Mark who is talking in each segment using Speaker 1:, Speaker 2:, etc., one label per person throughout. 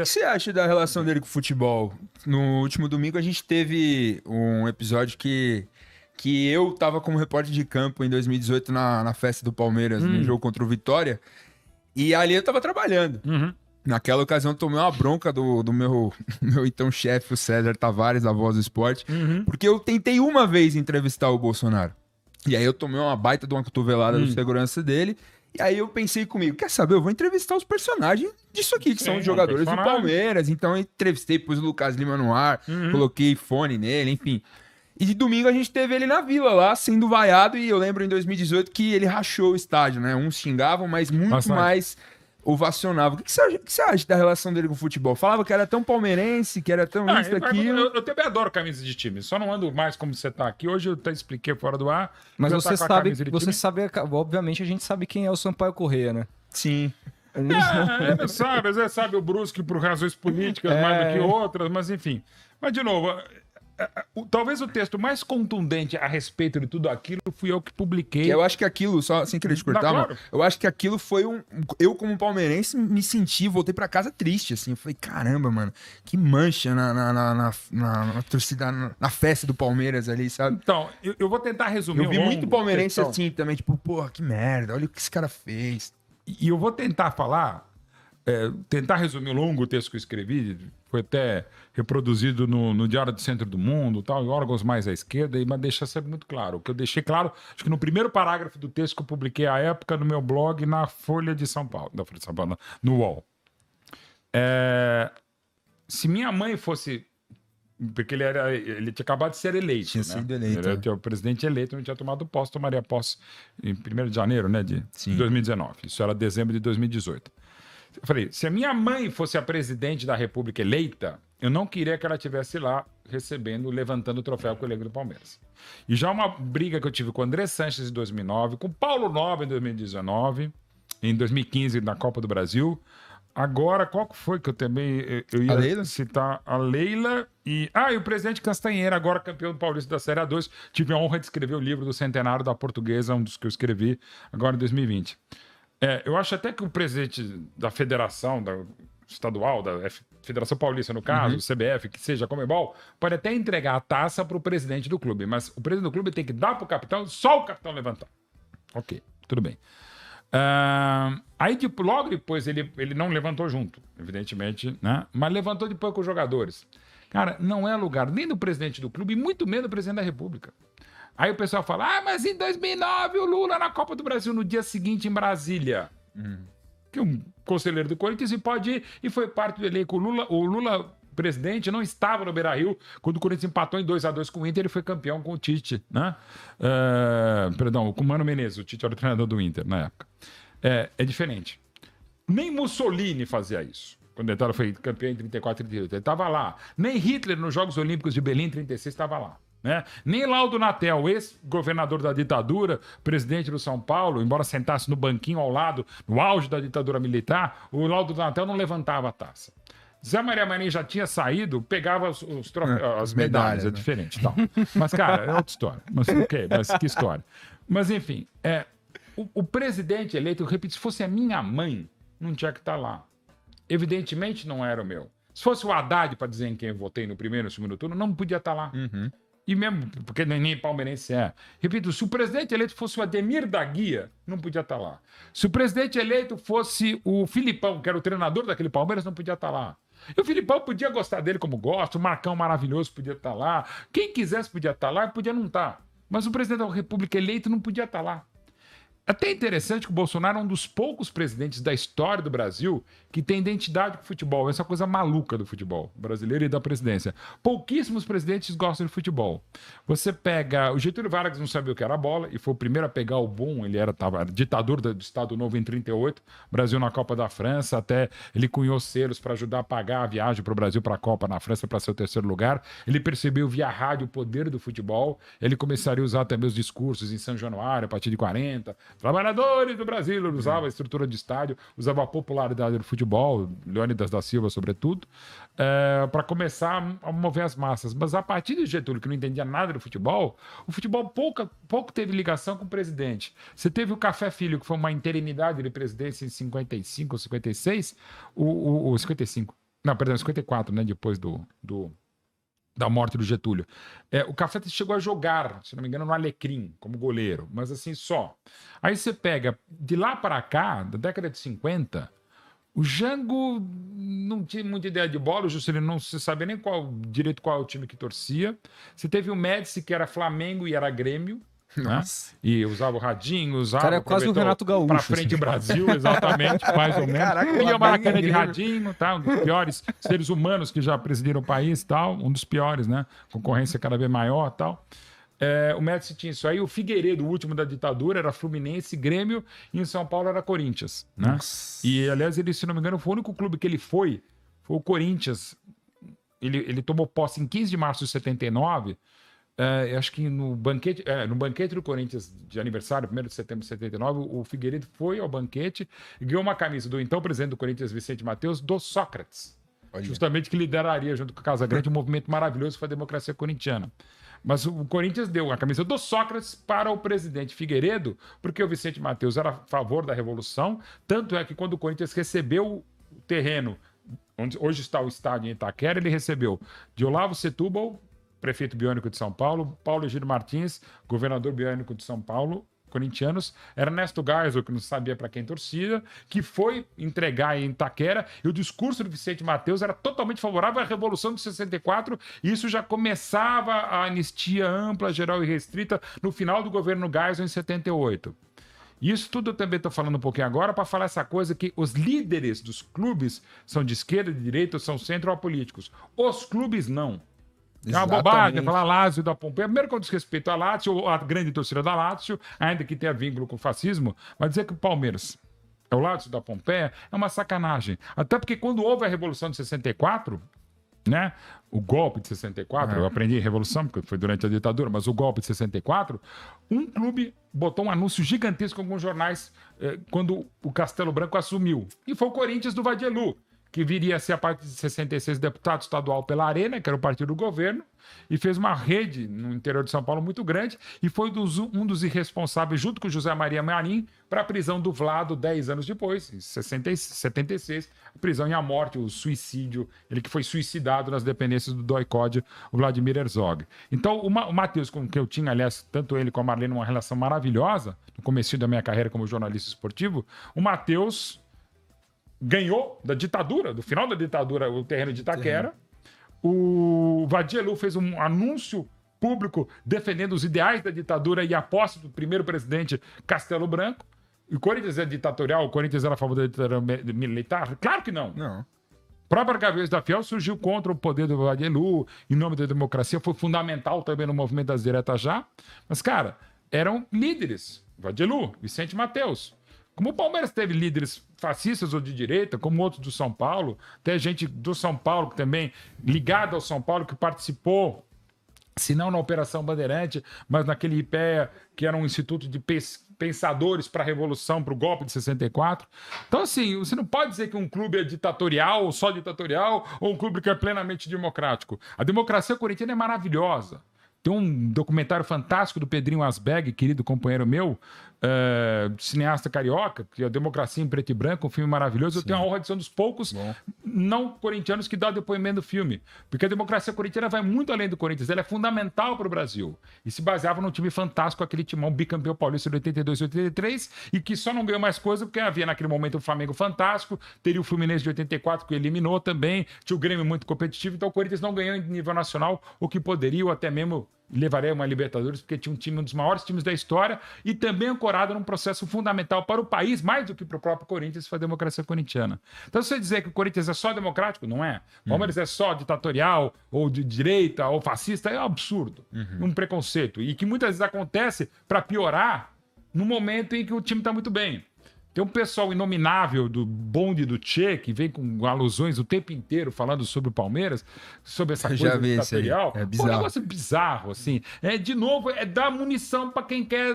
Speaker 1: O que você acha da relação dele com o futebol? No último domingo a gente teve um episódio que eu tava como repórter de campo em 2018 na festa do Palmeiras, no jogo contra o Vitória, e ali eu tava trabalhando. Naquela ocasião eu tomei uma bronca do meu, meu então chefe, o César Tavares, da Voz do Esporte, porque eu tentei uma vez entrevistar o Bolsonaro. E aí eu tomei uma baita de uma cotovelada do segurança dele. E aí eu pensei comigo, quer saber, eu vou entrevistar os personagens disso aqui, que são os jogadores do Palmeiras. Então eu entrevistei, pus o Lucas Lima no ar, coloquei fone nele, enfim. E de domingo a gente teve ele na Vila lá, sendo vaiado. E eu lembro em 2018 que ele rachou o estádio, né? Uns xingavam, mas muito mais ovacionava. O que você acha da relação dele com o futebol? Falava que era tão palmeirense, que era tão isso, aquilo.
Speaker 2: Eu também adoro camisas de time. Só não ando mais como você tá aqui. Hoje eu até expliquei fora do ar.
Speaker 3: Mas você sabe, obviamente a gente sabe quem é o Sampaio Corrêa, né?
Speaker 1: Sim.
Speaker 2: Às vezes sabe o Brusque por razões políticas mais do que outras, mas enfim. Mas, de novo, talvez o texto mais contundente a respeito de tudo aquilo fui eu que publiquei.
Speaker 1: Eu acho que aquilo, só sem querer te cortar, mano, eu acho que aquilo foi eu, como palmeirense, me senti, voltei pra casa triste, assim. Eu falei, caramba, mano, que mancha na torcida, na festa do Palmeiras ali, sabe?
Speaker 2: Então, eu vou tentar resumir.
Speaker 1: Eu vi muito palmeirense assim também, tipo, porra, que merda, olha o que esse cara fez.
Speaker 2: E eu vou tentar falar. Tentar resumir o longo texto que eu escrevi, foi até reproduzido no Diário do Centro do Mundo, tal, em órgãos mais à esquerda, mas deixa sempre muito claro. O que eu deixei claro, acho que no primeiro parágrafo do texto que eu publiquei à época no meu blog, na Folha de São Paulo, no UOL. Se minha mãe fosse... Porque ele tinha acabado de ser eleito.
Speaker 1: Tinha sido eleito.
Speaker 2: Ele era o presidente eleito, não tinha tomado posse, tomaria posse em 1º de janeiro, né, de 2019. Isso era dezembro de 2018. Eu falei, se a minha mãe fosse a presidente da República eleita, eu não queria que ela estivesse lá levantando o troféu com o elenco do Palmeiras. E já uma briga que eu tive com o André Sanches em 2009, com o Paulo Nobre em 2019, em 2015 na Copa do Brasil. Agora, qual que foi que eu também ia citar? A Leila e o presidente Castanheira, agora campeão do Paulista da Série A2. Tive a honra de escrever o livro do Centenário da Portuguesa, um dos que eu escrevi agora em 2020. Eu acho até que o presidente da federação estadual, da Federação Paulista, no caso, CBF, que seja Comebol, pode até entregar a taça para o presidente do clube, mas o presidente do clube tem que dar para o capitão, só o capitão levantar. Ok, tudo bem. Aí, logo depois, ele não levantou junto, evidentemente, né? Mas levantou depois com os jogadores. Cara, não é lugar nem do presidente do clube, e muito menos do presidente da República. Aí o pessoal fala, mas em 2009 o Lula na Copa do Brasil, no dia seguinte em Brasília. Que um conselheiro do Corinthians pode ir e foi parte do elenco. O Lula, presidente, não estava no Beira-Rio quando o Corinthians empatou em 2-2 com o Inter, ele foi campeão com o Tite, né? Com o Mano Menezes, o Tite era o treinador do Inter na época. É diferente. Nem Mussolini fazia isso. Quando ele foi campeão em 34 e 38, ele estava lá. Nem Hitler nos Jogos Olímpicos de Berlim em 36 estava lá. Né? Nem Laudo Natel, ex-governador da ditadura, presidente do São Paulo, embora sentasse no banquinho ao lado, no auge da ditadura militar, o Laudo Natel não levantava a taça. Zé Maria Marinho já tinha saído, pegava as medalhas, é diferente. Tal. Mas, cara, é outra história. Mas que história. Mas, enfim, o presidente eleito, eu repito, se fosse a minha mãe, não tinha que estar lá. Evidentemente não era o meu. Se fosse o Haddad, para dizer em quem eu votei no primeiro e no segundo turno, não podia estar lá. E mesmo, porque nem palmeirense é. Repito, se o presidente eleito fosse o Ademir da Guia, não podia estar lá. Se o presidente eleito fosse o Filipão, que era o treinador daquele Palmeiras, não podia estar lá. E o Filipão podia gostar dele como gosta, o Marcão maravilhoso podia estar lá. Quem quisesse podia estar lá e podia não estar. Mas o presidente da República eleito não podia estar lá. Até interessante que o Bolsonaro é um dos poucos presidentes da história do Brasil que tem identidade com o futebol. Essa coisa maluca do futebol brasileiro e da presidência. Pouquíssimos presidentes gostam de futebol. Você pega... O Getúlio Vargas não sabia o que era bola e foi o primeiro a pegar o boom. Ele era ditador do Estado Novo em 38. Brasil na Copa da França. Até ele cunhou selos para ajudar a pagar a viagem para o Brasil para a Copa na França para ser o 3º lugar. Ele percebeu via rádio o poder do futebol. Ele começaria a usar também os discursos em São Januário, a partir de 40... Trabalhadores do Brasil, ele usava a estrutura de estádio, usava a popularidade do futebol, Leônidas da Silva, sobretudo, para começar a mover as massas. Mas a partir de Getúlio, que não entendia nada do futebol, o futebol pouco teve ligação com o presidente. Você teve o Café Filho, que foi uma interinidade de presidência em 55 ou 56, 55. Não, perdão, 54, né? Depois da morte do Getúlio. O Cafete chegou a jogar, se não me engano, no Alecrim, como goleiro, mas assim só. Aí você pega, de lá para cá, da década de 50, o Jango não tinha muita ideia de bola, o Juscelino não se sabia nem direito qual é o time que torcia. Você teve o Médici, que era Flamengo e era Grêmio. Nossa. Né? E usava o radinho, usava.
Speaker 3: Cara, é quase o Renato Gaúcho.
Speaker 2: Pra frente Brasil, exatamente, mais ou menos. Caraca, e o Maracanã de radinho, tá? Um dos piores seres humanos que já presidiram o país, tal. Um dos piores, né? Concorrência cada vez maior, tal. O Médici tinha isso aí. O Figueiredo, o último da ditadura, era Fluminense, Grêmio, e em São Paulo era Corinthians, né? E, aliás, ele, se não me engano, foi o único clube que ele foi o Corinthians. Ele tomou posse em 15 de março de 79. Acho que no banquete do Corinthians de aniversário, 1º de setembro de 79, o Figueiredo foi ao banquete e ganhou uma camisa do então presidente do Corinthians, Vicente Mateus, do Sócrates. Olha. Justamente que lideraria, junto com o Casagrande, um movimento maravilhoso que foi a democracia corintiana. Mas o Corinthians deu a camisa do Sócrates para o presidente Figueiredo, porque o Vicente Mateus era a favor da Revolução. Tanto é que quando o Corinthians recebeu o terreno, onde hoje está o estádio em Itaquera, ele recebeu de Olavo Setúbal, prefeito biônico de São Paulo, Paulo Egídio Martins, governador biônico de São Paulo, corintianos, Ernesto Geisel, que não sabia para quem torcia, que foi entregar em Itaquera, e o discurso do Vicente Mateus era totalmente favorável à Revolução de 64, e isso já começava a anistia ampla, geral e restrita no final do governo Geisel em 78. Isso tudo eu também estou falando um pouquinho agora para falar essa coisa que os líderes dos clubes são de esquerda, de direita, são centro-políticos. Os clubes não. É uma bobagem falar Lazio da Pompeia. Primeiro, com desrespeito a Lazio, a grande torcida da Lazio, ainda que tenha vínculo com o fascismo, mas dizer que o Palmeiras é o Lazio da Pompeia é uma sacanagem. Até porque quando houve a Revolução de 64, né, o golpe de 64, eu aprendi Revolução, porque foi durante a ditadura, mas o golpe de 64, um clube botou um anúncio gigantesco em alguns jornais quando o Castelo Branco assumiu. E foi o Corinthians do Vadielu, que viria a ser a partir de 66 deputado estadual pela Arena, que era o partido do governo, e fez uma rede no interior de São Paulo muito grande, e foi um dos irresponsáveis, junto com José Maria Marim, para a prisão do Vlado 10 anos depois, em 76, a prisão e a morte, o suicídio, ele que foi suicidado nas dependências do DOI-CODE, o Vladimir Herzog. Então, o Matheus, com que eu tinha, aliás, tanto ele como a Marlene, uma relação maravilhosa, no começo da minha carreira como jornalista esportivo, o Matheus ganhou da ditadura, do final da ditadura, o terreno de Itaquera. O Vadielu fez um anúncio público defendendo os ideais da ditadura e a posse do primeiro presidente Castelo Branco. E o Corinthians é ditatorial? O Corinthians era a favor da ditadura militar? Claro que não. Não. O próprio Gaviões da Fiel surgiu contra o poder do Vadielu, em nome da democracia, foi fundamental também no movimento das diretas já. Mas, cara, eram líderes. Vadielu, Vicente Mateus. Como o Palmeiras teve líderes fascistas ou de direita, como outros do São Paulo, tem gente do São Paulo que também, ligada ao São Paulo, que participou, se não na Operação Bandeirante, mas naquele IPEA, que era um instituto de pensadores para a Revolução, para o golpe de 64. Então, assim, você não pode dizer que um clube é ditatorial, ou só ditatorial, ou um clube que é plenamente democrático. A democracia corintiana é maravilhosa. Tem um documentário fantástico do Pedrinho Asberg, querido companheiro meu, cineasta carioca, que é a Democracia em Preto e Branco, um filme maravilhoso. Sim. Eu tenho a honra de ser um dos poucos não corintianos que dá depoimento do filme. Porque a democracia corintiana vai muito além do Corinthians. Ela é fundamental para o Brasil. E se baseava num time fantástico, aquele timão bicampeão paulista de 82 e 83, e que só não ganhou mais coisa porque havia naquele momento o Flamengo fantástico, teria o Fluminense de 84 que eliminou também, tinha o Grêmio muito competitivo, então o Corinthians não ganhou em nível nacional o que poderia, ou até mesmo levaria uma Libertadores, porque tinha um dos maiores times da história e também ancorado num processo fundamental para o país, mais do que para o próprio Corinthians, foi a democracia corintiana. Então, se você dizer que o Corinthians é só democrático, não é. O Palmeiras é só ditatorial, ou de direita, ou fascista, é um absurdo. Um preconceito. E que muitas vezes acontece para piorar no momento em que o time está muito bem. Tem um pessoal inominável do bonde do Che, que vem com alusões o tempo inteiro falando sobre o Palmeiras, sobre essa coisa ditatorial.
Speaker 1: É bizarro.
Speaker 2: Um negócio bizarro, assim. De novo, dar munição para quem quer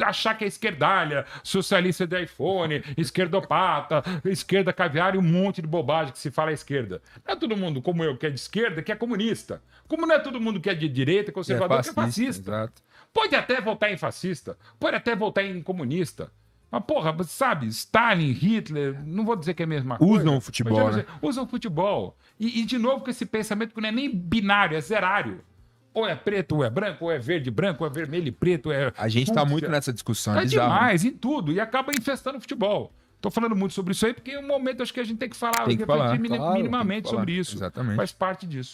Speaker 2: achar que é esquerdalha, socialista de iPhone, esquerdopata, esquerda caviar e um monte de bobagem que se fala à esquerda. Não é todo mundo, como eu, que é de esquerda, que é comunista. Como não é todo mundo que é de direita, conservador, que é fascista. Exato. Pode até votar em fascista, pode até votar em comunista. Mas, porra, sabe, Stalin, Hitler, não vou dizer que é a mesma coisa.
Speaker 1: Usam o futebol, né?
Speaker 2: Usam o futebol. E, de novo, com esse pensamento que não é nem binário, é zerário. Ou é preto, ou é branco, ou é verde, branco, ou é vermelho e preto.
Speaker 1: A gente tá muito nessa discussão.
Speaker 2: É demais, em tudo. E acaba infestando o futebol. Tô falando muito sobre isso aí, porque em um momento acho que a gente tem que falar,
Speaker 1: tem que falar.
Speaker 2: minimamente sobre isso.
Speaker 1: Exatamente.
Speaker 2: Faz parte disso.